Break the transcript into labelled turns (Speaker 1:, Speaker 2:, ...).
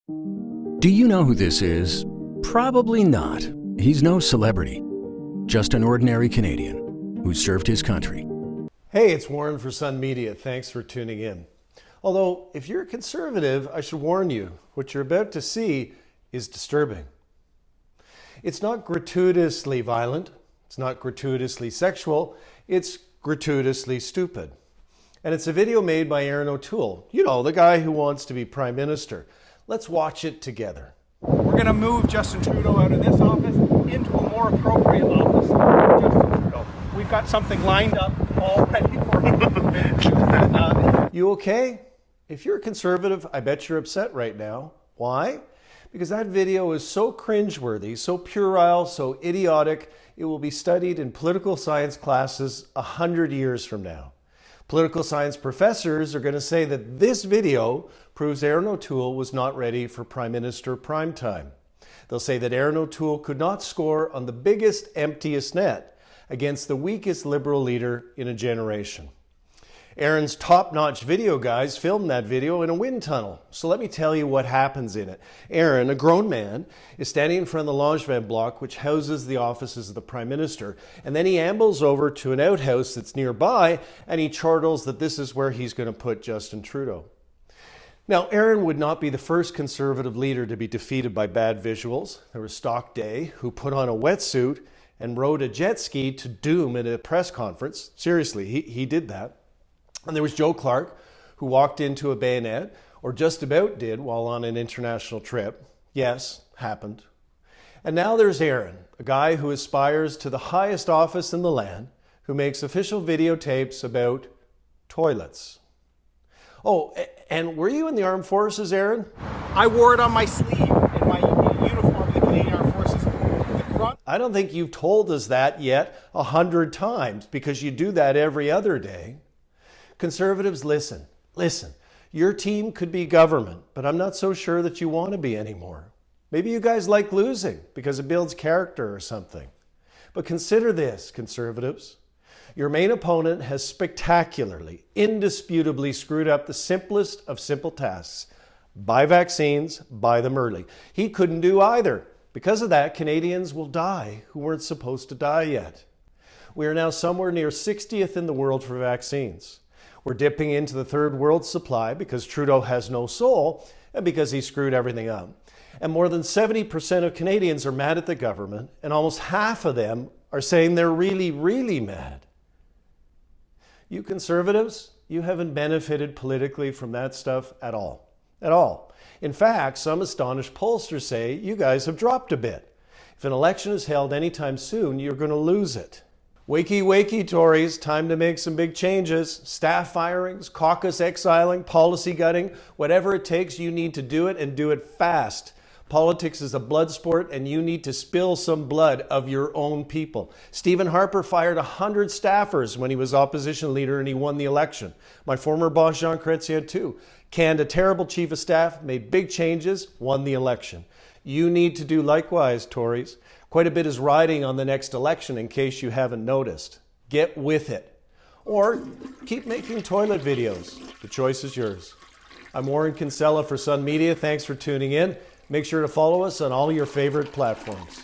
Speaker 1: Do you know who this is? Probably not. He's no celebrity, just an ordinary Canadian who served his country.
Speaker 2: Hey, it's Warren for Sun Media. Thanks for tuning in. Although, if you're a conservative, I should warn you, what you're about to see is disturbing. It's not gratuitously violent, it's not gratuitously sexual, it's gratuitously stupid. And it's a video made by Erin O'Toole, you know, the guy who wants to be Prime Minister. Let's watch it together.
Speaker 3: We're going to move Justin Trudeau out of this office into a more appropriate office for Justin Trudeau. We've got something lined up already for him.
Speaker 2: You okay? If you're a conservative, I bet you're upset right now. Why? Because that video is so cringeworthy, so puerile, so idiotic, it will be studied in political science classes 100 years from now. Political science professors are going to say that this video proves Erin O'Toole was not ready for Prime Minister primetime. They'll say that Erin O'Toole could not score on the biggest, emptiest net against the weakest Liberal leader in a generation. Erin's top-notch video guys filmed that video in a wind tunnel. So let me tell you what happens in it. Erin, a grown man, is standing in front of the Langevin block, which houses the offices of the Prime Minister. And then he ambles over to an outhouse that's nearby, and he chortles that this is where he's going to put Justin Trudeau. Now, Erin would not be the first Conservative leader to be defeated by bad visuals. There was Stock Day, who put on a wetsuit and rode a jet ski to doom at a press conference. Seriously, he did that. And there was Joe Clark, who walked into a bayonet, or just about did while on an international trip. Yes, happened. And now there's Erin, a guy who aspires to the highest office in the land, who makes official videotapes about toilets. Oh, and were you in the armed forces, Erin?
Speaker 3: I wore it on my sleeve in my uniform of the Canadian Armed Forces.
Speaker 2: I don't think you've told us that yet 100 times, because you do that every other day. Conservatives, listen. Your team could be government, but I'm not so sure that you want to be anymore. Maybe you guys like losing because it builds character or something. But consider this, Conservatives. Your main opponent has spectacularly, indisputably screwed up the simplest of simple tasks. Buy vaccines, buy them early. He couldn't do either. Because of that, Canadians will die who weren't supposed to die yet. We are now somewhere near 60th in the world for vaccines. We're dipping into the third world supply because Trudeau has no soul and because he screwed everything up. And more than 70% of Canadians are mad at the government, and almost half of them are saying they're really, really mad. You Conservatives, you haven't benefited politically from that stuff at all. At all. In fact, some astonished pollsters say you guys have dropped a bit. If an election is held anytime soon, you're going to lose it. Wakey, wakey, Tories, time to make some big changes. Staff firings, caucus exiling, policy gutting, whatever it takes, you need to do it and do it fast. Politics is a blood sport, and you need to spill some blood of your own people. Stephen Harper fired 100 staffers when he was opposition leader and he won the election. My former boss, Jean Chrétien, too. Canned a terrible chief of staff, made big changes, won the election. You need to do likewise, Tories. Quite a bit is riding on the next election, in case you haven't noticed. Get with it. Or keep making toilet videos. The choice is yours. I'm Warren Kinsella for Sun Media. Thanks for tuning in. Make sure to follow us on all your favorite platforms.